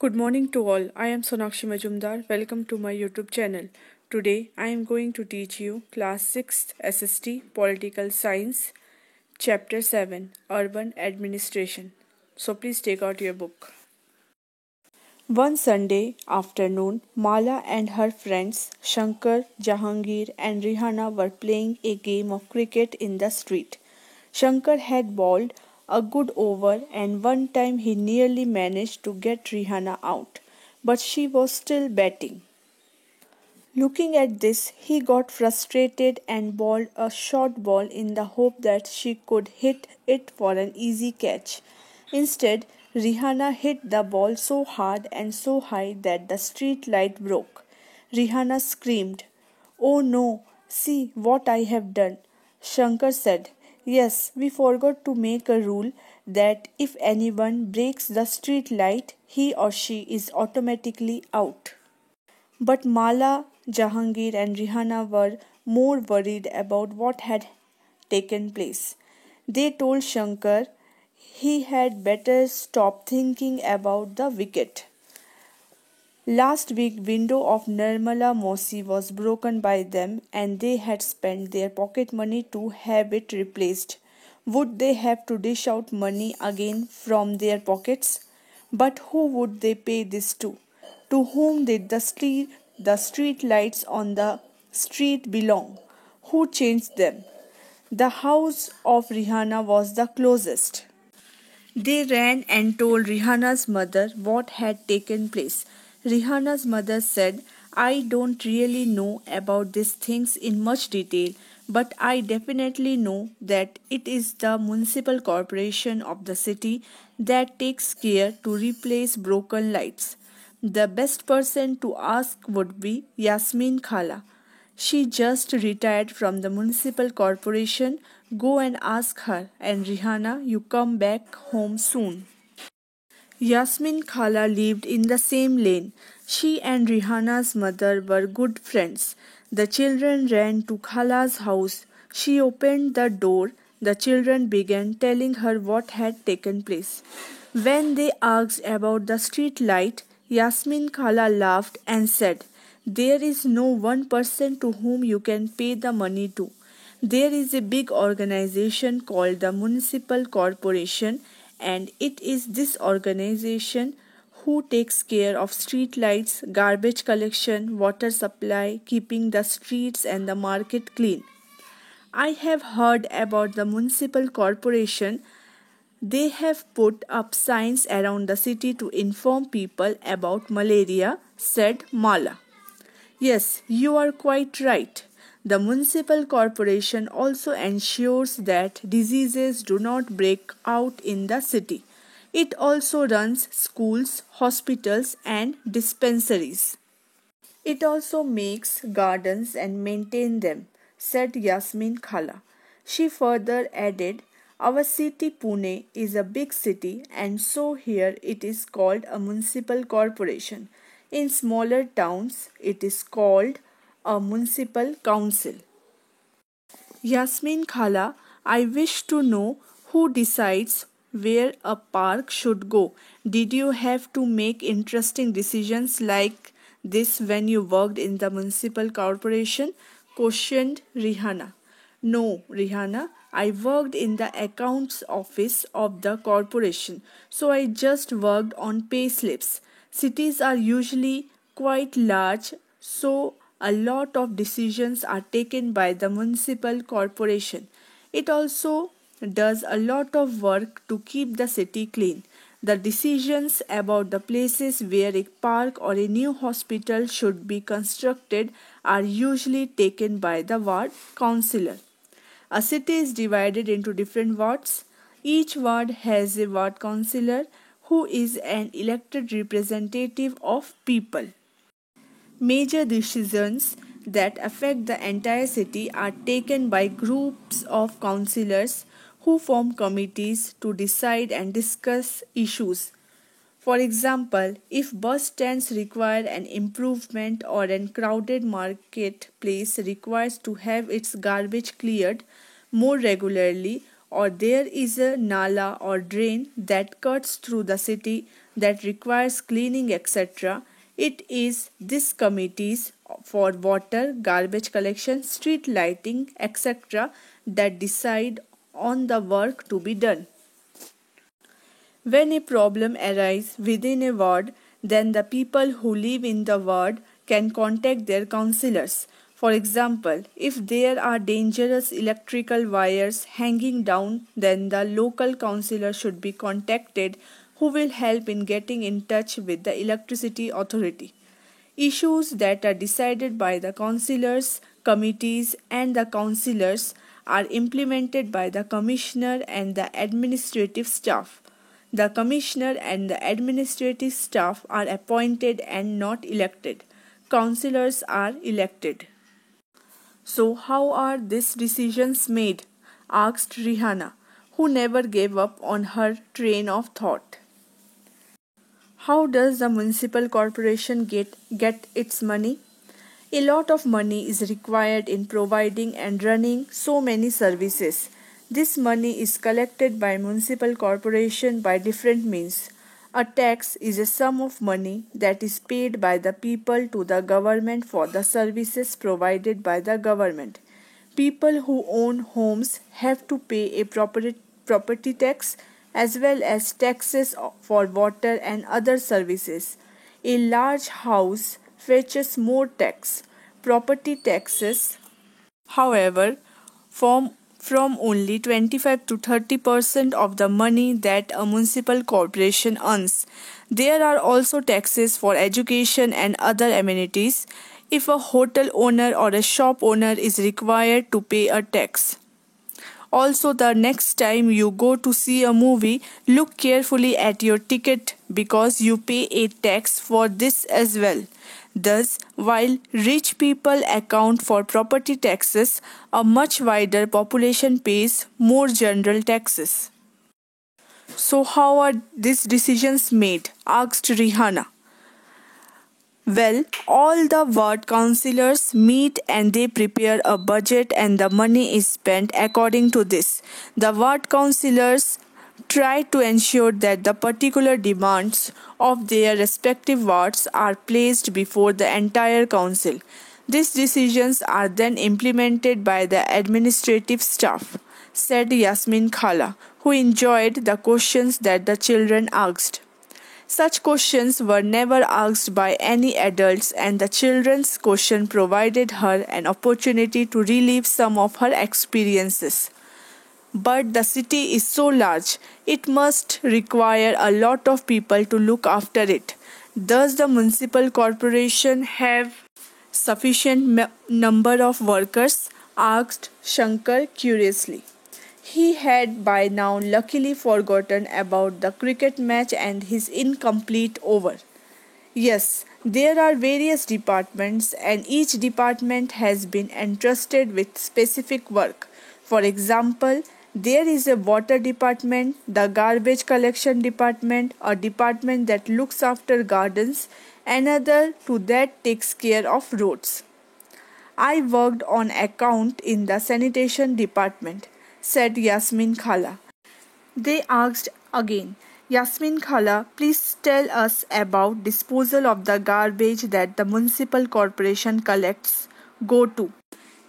Good morning to all. I am Sonakshi Majumdar. Welcome to my YouTube channel. Today I am going to teach you class 6th SST Political Science Chapter 7 Urban Administration. So please take out your book. One Sunday afternoon, Mala and her friends Shankar, Jahangir, and Rihana were playing a game of cricket in the street. Shankar had bowled a good over, and one time he nearly managed to get Rihana out, but she was still batting. Looking at this, he got frustrated and bowled a short ball in the hope that she could hit it for an easy catch. Instead, Rihanna hit the ball so hard and so high that the street light broke. Rihanna screamed, "Oh no, see what I have done." Shankar said, "Yes, we forgot to make a rule that if anyone breaks the street light, he or she is automatically out." But Mala, Jahangir, and Rihanna were more worried about what had taken place. They told Shankar he had better stop thinking about the wicket. Last week window of Nirmala Mosi was broken by them and they had spent their pocket money to have it replaced. Would they have to dish out money again from their pockets? But who would they pay this to? To whom did the street lights on the street belong? Who changed them? The house of Rihanna was the closest. They ran and told Rihanna's mother what had taken place. Rihanna's mother said, "I don't really know about these things in much detail, but I definitely know that it is the municipal corporation of the city that takes care to replace broken lights. The best person to ask would be Yasmin Khala. She just retired from the municipal corporation. Go and ask her. And Rihanna, you come back home soon." Yasmin Khala lived in the same lane. She and Rihanna's mother were good friends. The children ran to Khala's house. She opened the door. The children began telling her what had taken place. When they asked about the street light, Yasmin Khala laughed and said, "There is no one person to whom you can pay the money to. There is a big organization called the Municipal Corporation, and it is this organization who takes care of street lights, garbage collection, water supply, keeping the streets and the market clean. I have heard about the municipal corporation. They have put up signs around the city to inform people about malaria," said Mala. "Yes, you are quite right. The municipal corporation also ensures that diseases do not break out in the city. It also runs schools, hospitals, and dispensaries. It also makes gardens and maintains them," said Yasmin Khala. She further added, "Our city Pune is a big city and so here it is called a municipal corporation. In smaller towns it is called a municipal council." Yasmin Khala, I wish to know who decides where a park should go. Did you have to make interesting decisions like this when you worked in the municipal corporation? Questioned Rihanna. No, Rihanna, I worked in the accounts office of the corporation, so I just worked on pay slips. Cities are usually quite large, so a lot of decisions are taken by the municipal corporation. It also does a lot of work to keep the city clean. The decisions about the places where a park or a new hospital should be constructed are usually taken by the ward councillor. A city is divided into different wards. Each ward has a ward councillor who is an elected representative of people. Major decisions that affect the entire city are taken by groups of councillors who form committees to decide and discuss issues. For example, if bus stands require an improvement or a crowded marketplace requires to have its garbage cleared more regularly, or there is a nala or drain that cuts through the city, that requires cleaning, etc., it is these committees for water, garbage collection, street lighting, etc., that decide on the work to be done. When a problem arises within a ward, then the people who live in the ward can contact their councillors. For example, if there are dangerous electrical wires hanging down, then the local councillor should be contacted, who will help in getting in touch with the electricity authority. Issues that are decided by the councillors, committees, and the councillors are implemented by the commissioner and the administrative staff. The commissioner and the administrative staff are appointed and not elected. Councillors are elected. So, how are these decisions made? Asked Rihanna, who never gave up on her train of thought. How does the municipal corporation get its money? A lot of money is required in providing and running so many services. This money is collected by municipal corporation by different means. A tax is a sum of money that is paid by the people to the government for the services provided by the government. People who own homes have to pay a property tax as well as taxes for water and other services. A large house fetches more tax. Property taxes, however, from only 25 to 30% of the money that a municipal corporation earns. There are also taxes for education and other amenities. If a hotel owner or a shop owner is required to pay a tax. Also, the next time you go to see a movie, look carefully at your ticket because you pay a tax for this as well. Thus, while rich people account for property taxes, a much wider population pays more general taxes. So, how are these decisions made? Asked Rihanna. Well, all the ward councillors meet and they prepare a budget and the money is spent according to this. The ward councillors try to ensure that the particular demands of their respective wards are placed before the entire council. These decisions are then implemented by the administrative staff, said Yasmin Khala, who enjoyed the questions that the children asked. Such questions were never asked by any adults, and the children's question provided her an opportunity to relive some of her experiences. But the city is so large, it must require a lot of people to look after it. Does the municipal corporation have sufficient number of workers? Asked Shankar curiously. He had by now luckily forgotten about the cricket match and his incomplete over. Yes, there are various departments and each department has been entrusted with specific work. For example, there is a water department, the garbage collection department, a department that looks after gardens, another to that takes care of roads. I worked on account in the sanitation department, said Yasmin Khala. They asked again, Yasmin Khala, please tell us about disposal of the garbage that the municipal corporation collects. Go to.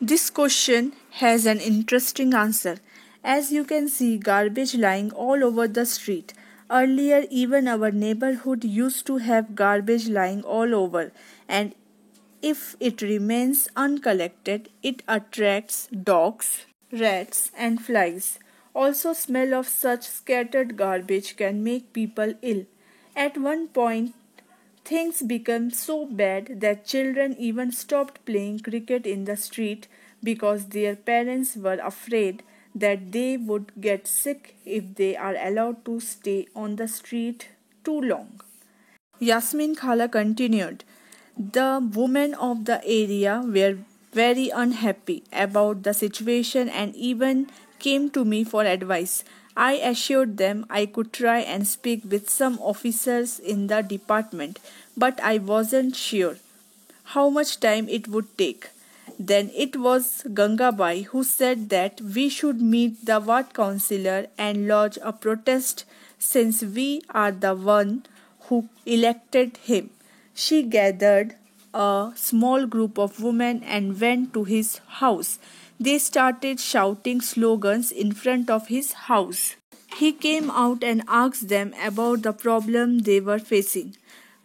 This question has an interesting answer. As you can see, garbage lying all over the street. Earlier, even our neighborhood used to have garbage lying all over, and if it remains uncollected, it attracts dogs, rats, and flies. Also, smell of such scattered garbage can make people ill. At one point, things became so bad that children even stopped playing cricket in the street because their parents were afraid that they would get sick if they are allowed to stay on the street too long. Yasmin Khala continued. The women of the area were very unhappy about the situation and even came to me for advice. I assured them I could try and speak with some officers in the department, but I wasn't sure how much time it would take. Then it was Gangabai who said that we should meet the ward councillor and lodge a protest since we are the one who elected him. She gathered a small group of women and went to his house. They started shouting slogans in front of his house. He came out and asked them about the problem they were facing.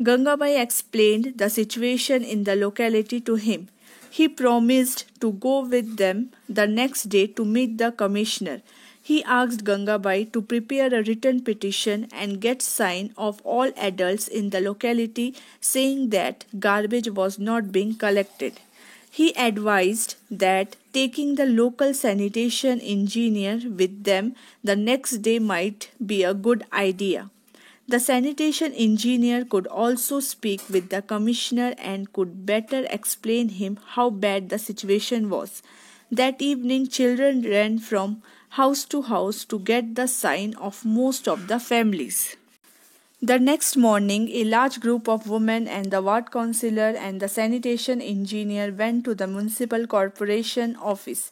Gangabai explained the situation in the locality to him. He promised to go with them the next day to meet the commissioner. He asked Gangabai to prepare a written petition and get sign of all adults in the locality saying that garbage was not being collected. He advised that taking the local sanitation engineer with them the next day might be a good idea. The sanitation engineer could also speak with the commissioner and could better explain him how bad the situation was. That evening, children ran from house to house to get the sign of most of the families. The next morning, a large group of women and the ward councillor and the sanitation engineer went to the municipal corporation office.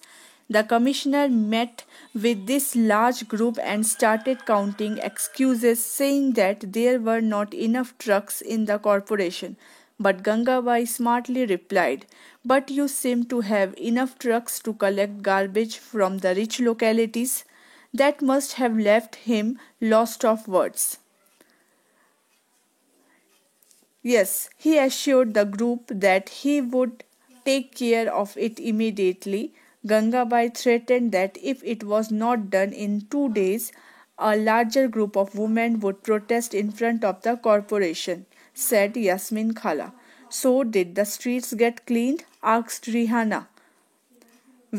The commissioner met with this large group and started counting excuses, saying that there were not enough trucks in the corporation. But Gangabai smartly replied, "But you seem to have enough trucks to collect garbage from the rich localities." That must have left him lost of words. Yes, he assured the group that he would take care of it immediately. Gangabai threatened that if it was not done in 2 days, a larger group of women would protest in front of the corporation, said Yasmin Khala. So, did the streets get cleaned? Asked Rihanna.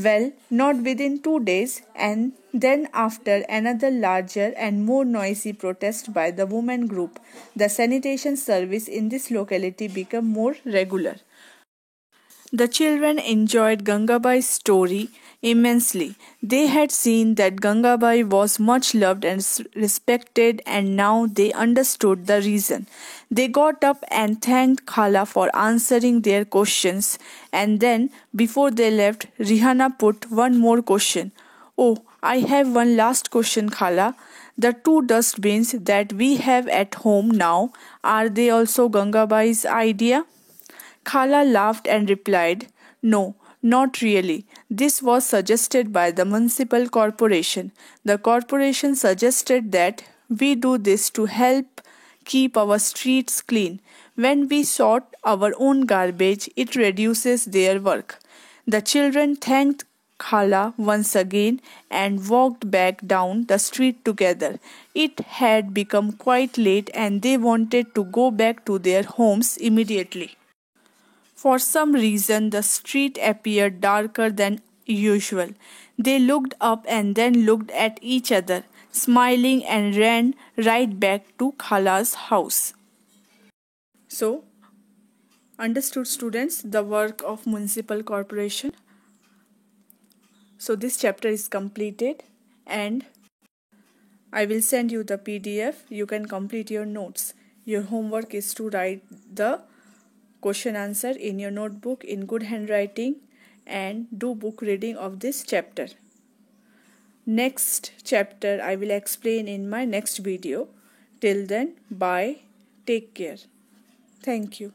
Well, not within 2 days, and then after another larger and more noisy protest by the women group, the sanitation service in this locality became more regular. The children enjoyed Gangabai's story immensely. They had seen that Gangabai was much loved and respected, and now they understood the reason. They got up and thanked Khala for answering their questions, and then, before they left, Rihanna put one more question. "Oh, I have one last question, Khala. The two dustbins that we have at home now, are they also Gangabai's idea?" Khala laughed and replied, "No, not really. This was suggested by the municipal corporation. The corporation suggested that we do this to help keep our streets clean. When we sort our own garbage, it reduces their work." The children thanked Khala once again and walked back down the street together. It had become quite late and they wanted to go back to their homes immediately. For some reason, the street appeared darker than usual. They looked up and then looked at each other, smiling, and ran right back to Khala's house. So, understood students the work of municipal corporation. So, this chapter is completed and I will send you the PDF. You can complete your notes. Your homework is to write the question answer in your notebook in good handwriting and do book reading of this chapter. Next chapter I will explain in my next video. Till then, bye. Take care. Thank you.